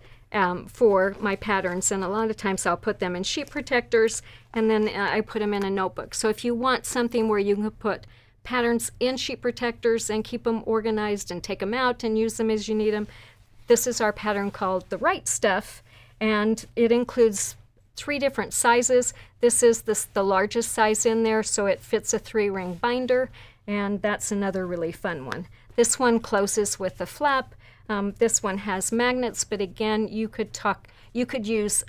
for my patterns, and a lot of times I'll put them in sheet protectors, and then I put them in a notebook. So if you want something where you can put patterns in sheet protectors and keep them organized and take them out and use them as you need them, this is our pattern called The Right Stuff, and it includes 3 different sizes. This is the largest size in there, so it fits a 3-ring binder, and that's another really fun one. This one closes with a flap. This one has magnets, but again, you could use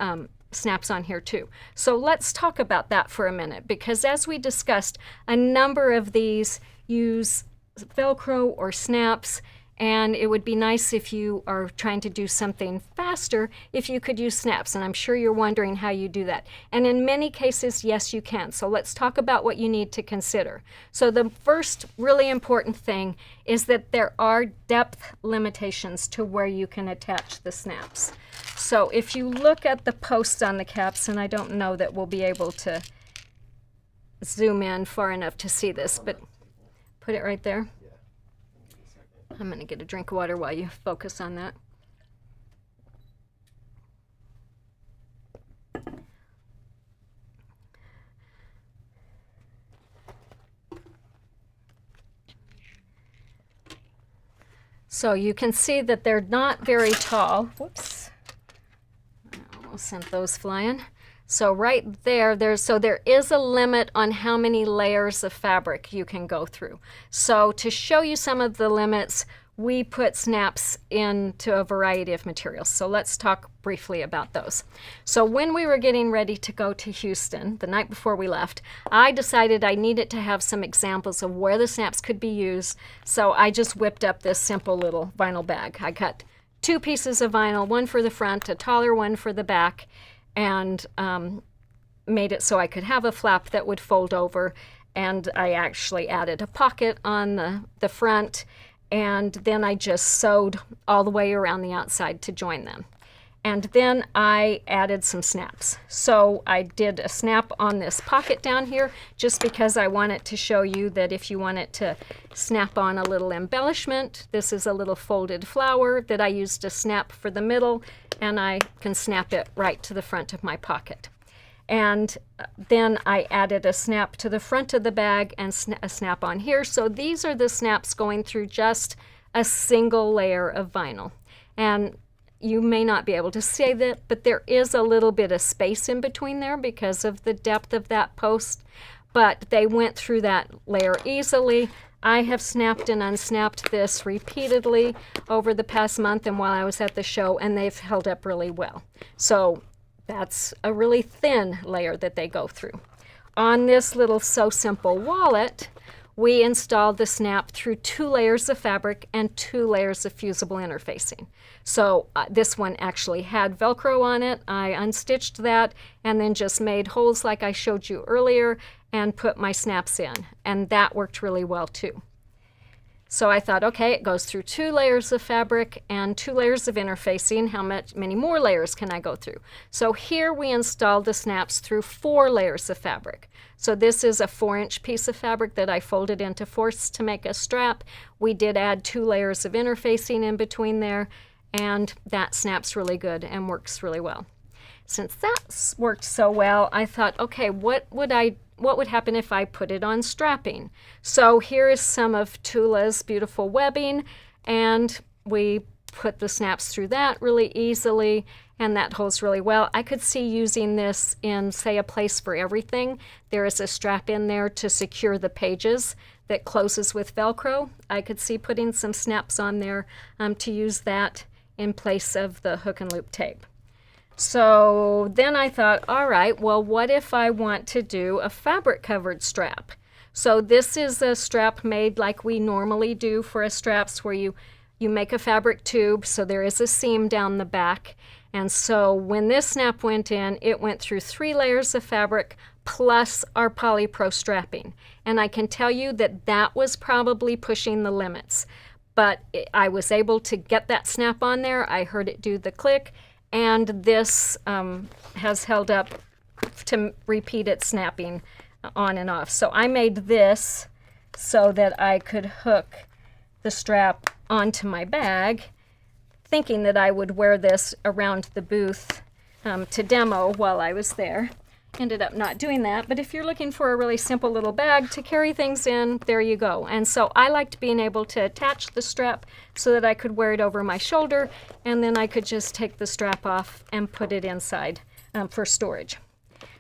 snaps on here too. So let's talk about that for a minute, because as we discussed, a number of these use Velcro or snaps, and it would be nice if you are trying to do something faster if you could use snaps, and I'm sure you're wondering how you do that. And in many cases, yes, you can. So let's talk about what you need to consider. So the first really important thing is that there are depth limitations to where you can attach the snaps. So if you look at the posts on the caps, and I don't know that we'll be able to zoom in far enough to see this, but put it right there. I'm going to get a drink of water while you focus on that. So you can see that they're not very tall. Whoops. I almost sent those flying. So right there, there is a limit on how many layers of fabric you can go through. So to show you some of the limits, we put snaps into a variety of materials. So let's talk briefly about those. So when we were getting ready to go to Houston, the night before we left, I decided I needed to have some examples of where the snaps could be used. So I just whipped up this simple little vinyl bag. I cut 2 pieces of vinyl, one for the front, a taller one for the back, and made it so I could have a flap that would fold over, and I actually added a pocket on the front, and then I just sewed all the way around the outside to join them. And then I added some snaps. So I did a snap on this pocket down here just because I wanted to show you that if you wanted to snap on a little embellishment, this is a little folded flower that I used to snap for the middle, and I can snap it right to the front of my pocket. And then I added a snap to the front of the bag and a snap on here. So these are the snaps going through just a single layer of vinyl. And you may not be able to see that, but there is a little bit of space in between there because of the depth of that post. But they went through that layer easily. I have snapped and unsnapped this repeatedly over the past month and while I was at the show, and they've held up really well. So that's a really thin layer that they go through. On this little So Simple wallet, we installed the snap through 2 layers of fabric and 2 layers of fusible interfacing. So this one actually had Velcro on it. I unstitched that and then just made holes like I showed you earlier and put my snaps in, and that worked really well too. So I thought, okay, it goes through 2 layers of fabric and 2 layers of interfacing. How many more layers can I go through? So here we installed the snaps through 4 layers of fabric. So this is a 4-inch piece of fabric that I folded into 4ths to make a strap. We did add 2 layers of interfacing in between there, and that snaps really good and works really well. Since that worked so well, I thought, okay, what would happen if I put it on strapping? So here is some of Tula's beautiful webbing, and we put the snaps through that really easily, and that holds really well. I could see using this in, say, a place for everything. There is a strap in there to secure the pages that closes with Velcro. I could see putting some snaps on there to use that in place of the hook and loop tape. So then I thought, all right, well, what if I want to do a fabric covered strap? So this is a strap made like we normally do for a straps, where you make a fabric tube, so there is a seam down the back. And so when this snap went in, it went through 3 layers of fabric plus our polypro strapping. And I can tell you that that was probably pushing the limits. But I was able to get that snap on there. I heard it do the click, and this has held up to repeat its snapping on and off. So I made this so that I could hook the strap onto my bag, thinking that I would wear this around the booth to demo while I was there. Ended up not doing that, but if you're looking for a really simple little bag to carry things in, there you go. And so I liked being able to attach the strap so that I could wear it over my shoulder, and then I could just take the strap off and put it inside for storage.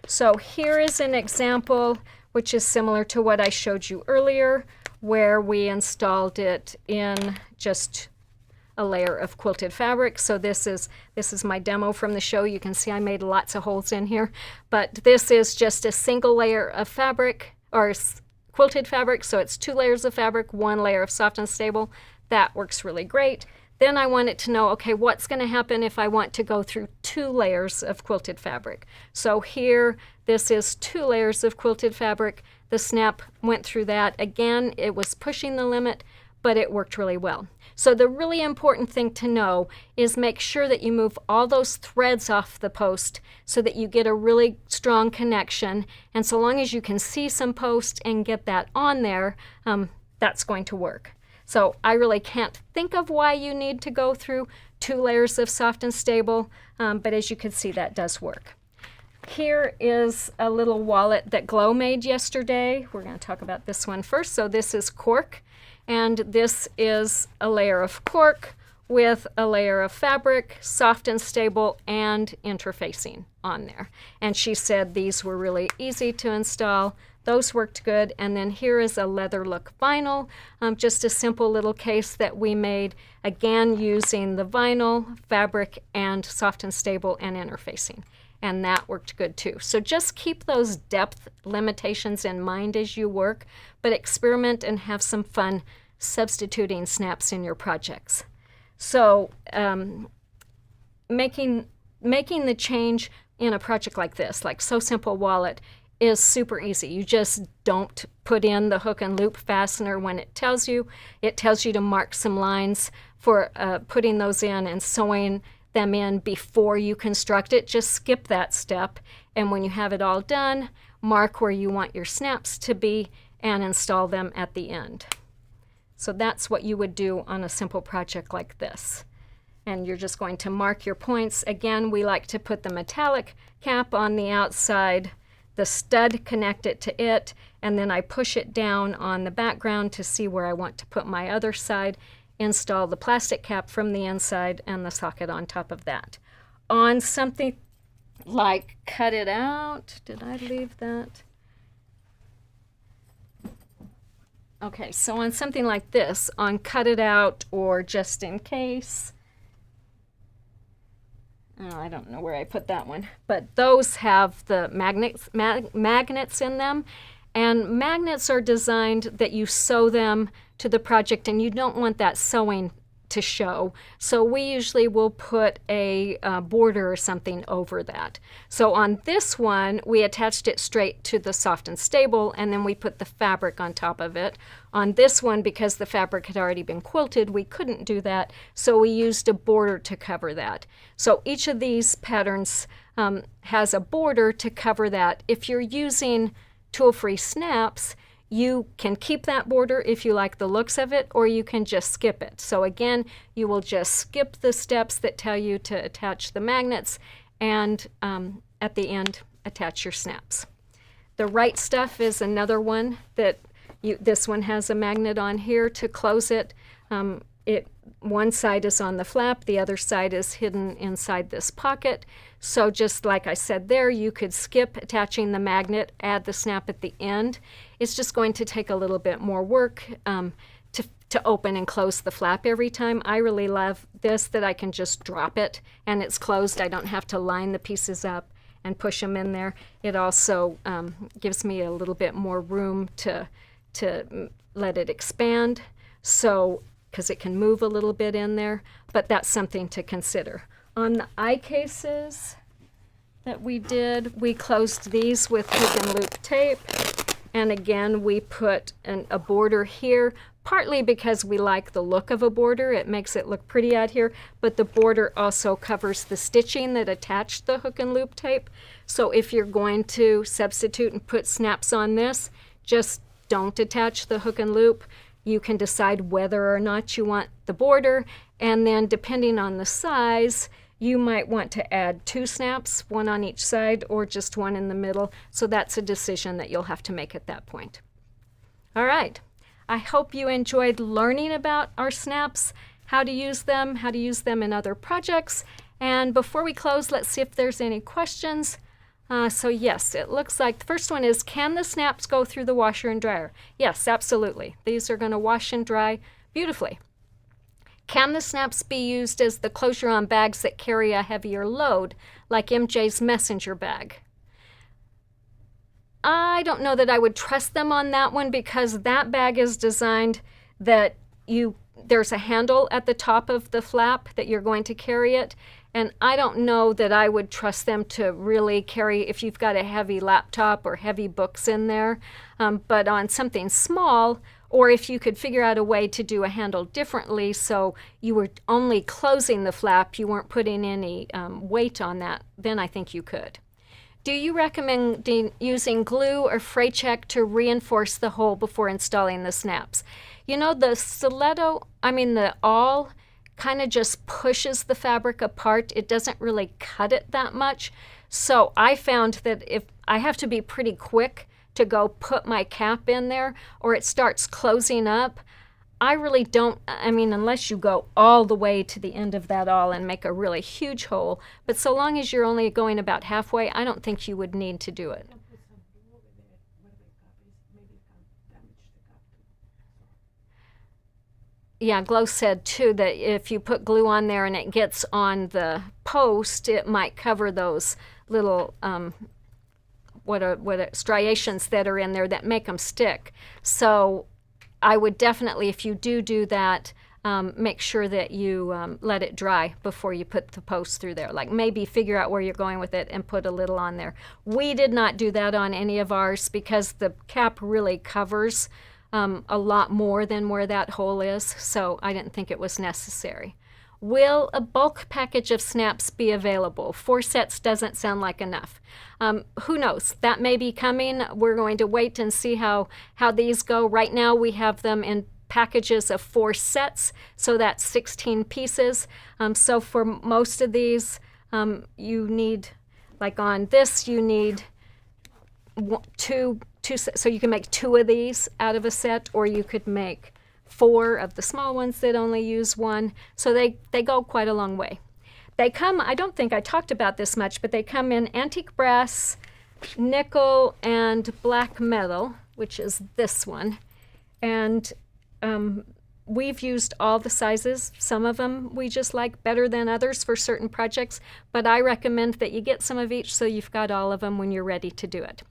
So here is an example which is similar to what I showed you earlier, where we installed it in just a layer of quilted fabric. So this is my demo from the show. You can see I made lots of holes in here, but this is just a single layer of fabric, or quilted fabric. So it's 2 layers of fabric, 1 layer of soft and stable. That works really great. Then I wanted to know, okay, what's going to happen if I want to go through 2 layers of quilted fabric? So here, this is 2 layers of quilted fabric. The snap went through that. Again, it was pushing the limit, but it worked really well. So the really important thing to know is make sure that you move all those threads off the post so that you get a really strong connection. And so long as you can see some post and get that on there, that's going to work. So I really can't think of why you need to go through 2 layers of soft and stable, but as you can see, that does work. Here is a little wallet that Glow made yesterday. We're going to talk about this one first. So this is cork, and this is a layer of cork with a layer of fabric, soft and stable, and interfacing on there. And she said these were really easy to install. Those worked good. And then here is a leather look vinyl, just a simple little case that we made, again using the vinyl, fabric, and soft and stable and interfacing. And that worked good too. So just keep those depth limitations in mind as you work, but experiment and have some fun substituting snaps in your projects. So making the change in a project like this, like So Simple Wallet, is super easy. You just don't put in the hook and loop fastener when it tells you. It tells you to mark some lines for putting those in and sewing them in before you construct it. Just skip that step, and when you have it all done, mark where you want your snaps to be and install them at the end. So that's what you would do on a simple project like this. And you're just going to mark your points. Again, we like to put the metallic cap on the outside, the stud connect it to it, and then I push it down on the background to see where I want to put my other side, install the plastic cap from the inside and the socket on top of that. On something like Cut It Out, did I leave that? Okay, so on something like this, on Cut It Out or Just in Case, oh, I don't know where I put that one, but those have the magnets in them, and magnets are designed that you sew them to the project, and you don't want that sewing to show. So we usually will put a border or something over that. So on this one, we attached it straight to the soft and stable, and then we put the fabric on top of it. On this one, because the fabric had already been quilted, we couldn't do that, so we used a border to cover that. So each of these patterns has a border to cover that. If you're using tool-free snaps, you can keep that border if you like the looks of it, or you can just skip it. So again, you will just skip the steps that tell you to attach the magnets, and at the end, attach your snaps. The right stuff is another one that this one has a magnet on here to close it. One side is on the flap, the other side is hidden inside this pocket. So just like I said there, you could skip attaching the magnet, add the snap at the end. It's just going to take a little bit more work to open and close the flap every time. I really love this, that I can just drop it and it's closed. I don't have to line the pieces up and push them in there. It also gives me a little bit more room to let it expand, so because it can move a little bit in there, but that's something to consider. On the eye cases that we did, we closed these with hook and loop tape, and again we put a border here, partly because we like the look of a border. It makes it look pretty out here, but the border also covers the stitching that attached the hook and loop tape. So if you're going to substitute and put snaps on this, just don't attach the hook and loop. You can decide whether or not you want the border, and then depending on the size, you might want to add 2 snaps, one on each side or just one in the middle. So that's a decision that you'll have to make at that point. All right, I hope you enjoyed learning about our snaps, how to use them in other projects. And before we close, let's see if there's any questions. So yes, it looks like the first one is, can the snaps go through the washer and dryer? Yes, absolutely. These are going to wash and dry beautifully. Can the snaps be used as the closure on bags that carry a heavier load, like MJ's messenger bag? I don't know that I would trust them on that one, because that bag is designed that there's a handle at the top of the flap that you're going to carry it. And I don't know that I would trust them to really carry if you've got a heavy laptop or heavy books in there. But on something small, or if you could figure out a way to do a handle differently so you were only closing the flap, you weren't putting any weight on that, then I think you could. Do you recommend using glue or fray check to reinforce the hole before installing the snaps? You know, the awl kind of just pushes the fabric apart. It doesn't really cut it that much. So I found that if I have to be pretty quick to go put my cap in there, or it starts closing up, I really don't, unless you go all the way to the end of that awl and make a really huge hole, but so long as you're only going about halfway, I don't think you would need to do it. Yeah, Glow said too that if you put glue on there and it gets on the post, it might cover those little striations that are in there that make them stick. So I would definitely, if you do that, make sure that you let it dry before you put the post through there. Like maybe figure out where you're going with it and put a little on there. We did not do that on any of ours because the cap really covers a lot more than where that hole is, so I didn't think it was necessary. Will a bulk package of snaps be available? 4 sets doesn't sound like enough. Who knows? That may be coming. We're going to wait and see how these go. Right now we have them in packages of 4 sets, so that's 16 pieces. So for most of these, you need, like on this, you need two, so you can make 2 of these out of a set, or you could make 4 of the small ones that only use 1. So they go quite a long way. They come, I don't think I talked about this much, but they come in antique brass, nickel, and black metal, which is this one. And we've used all the sizes. Some of them we just like better than others for certain projects, but I recommend that you get some of each so you've got all of them when you're ready to do it.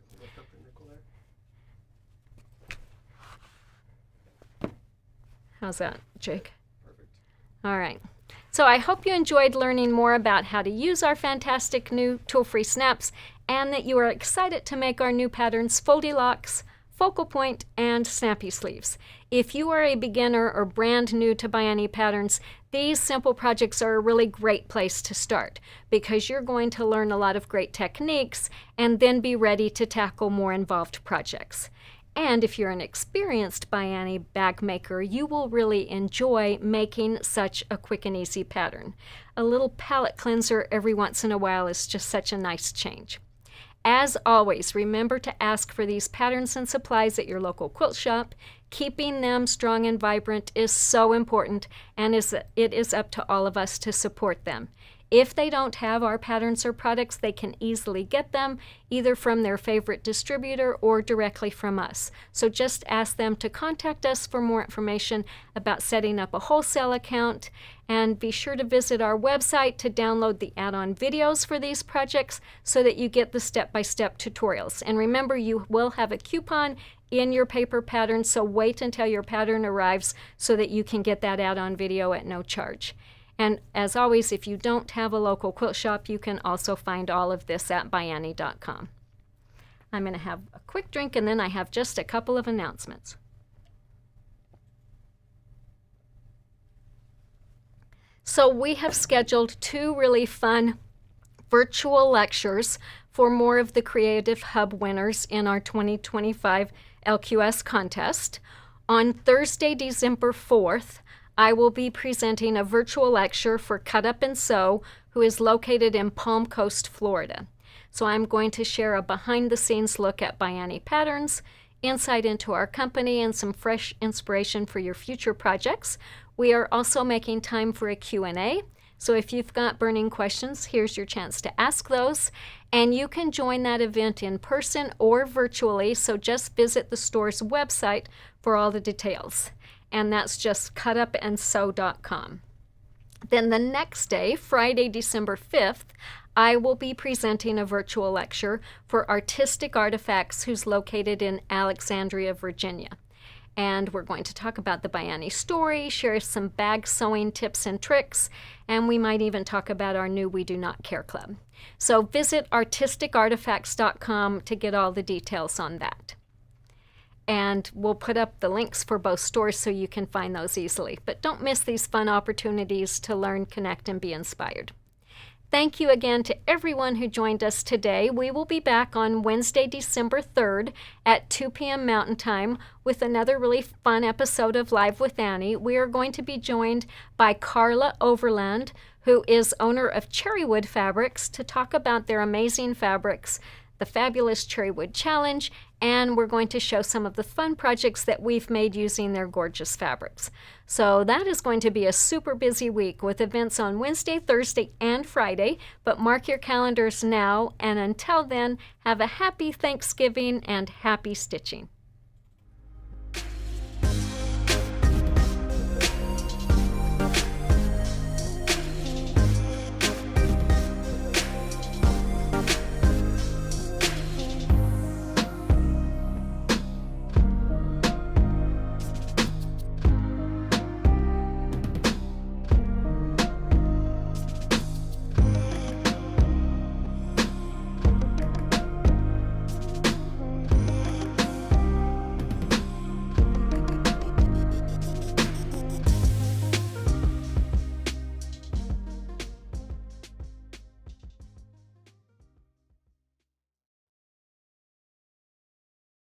How's that, Jake? Perfect. All right. So I hope you enjoyed learning more about how to use our fantastic new tool-free snaps and that you are excited to make our new patterns Foldilocks, Focal Point, and Snappy Sleeves. If you are a beginner or brand new to ByAnnie patterns, these simple projects are a really great place to start because you're going to learn a lot of great techniques and then be ready to tackle more involved projects. And if you're an experienced ByAnnie bag maker, you will really enjoy making such a quick and easy pattern. A little palette cleanser every once in a while is just such a nice change. As always, remember to ask for these patterns and supplies at your local quilt shop. Keeping them strong and vibrant is so important, and it is up to all of us to support them. If they don't have our patterns or products, they can easily get them either from their favorite distributor or directly from us. So just ask them to contact us for more information about setting up a wholesale account, and be sure to visit our website to download the add-on videos for these projects so that you get the step-by-step tutorials. And remember, you will have a coupon in your paper pattern, so wait until your pattern arrives so that you can get that add-on video at no charge. And as always, if you don't have a local quilt shop, you can also find all of this at ByAnnie.com. I'm going to have a quick drink, and then I have just a couple of announcements. So we have scheduled 2 really fun virtual lectures for more of the Creative Hub winners in our 2025 LQS contest. On Thursday, December 4th, I will be presenting a virtual lecture for Cut Up and Sew, who is located in Palm Coast, Florida. So I'm going to share a behind-the-scenes look at ByAnnie patterns, insight into our company, and some fresh inspiration for your future projects. We are also making time for a Q&A. So if you've got burning questions, here's your chance to ask those. And you can join that event in person or virtually, so just visit the store's website for all the details. And that's just cutupandsew.com. Then the next day, Friday, December 5th, I will be presenting a virtual lecture for Artistic Artifacts, who's located in Alexandria, Virginia. And we're going to talk about the ByAnnie story, share some bag sewing tips and tricks, and we might even talk about our new We Do Not Care Club. So visit artisticartifacts.com to get all the details on that. And we'll put up the links for both stores so you can find those easily. But don't miss these fun opportunities to learn, connect, and be inspired. Thank you again to everyone who joined us today. We will be back on Wednesday, December 3rd at 2 p.m. Mountain Time with another really fun episode of Live with Annie. We are going to be joined by Carla Overland, who is owner of Cherrywood Fabrics, to talk about their amazing fabrics, the fabulous Cherrywood Challenge, and we're going to show some of the fun projects that we've made using their gorgeous fabrics. So that is going to be a super busy week with events on Wednesday, Thursday, and Friday, but mark your calendars now, and until then, have a happy Thanksgiving and happy stitching.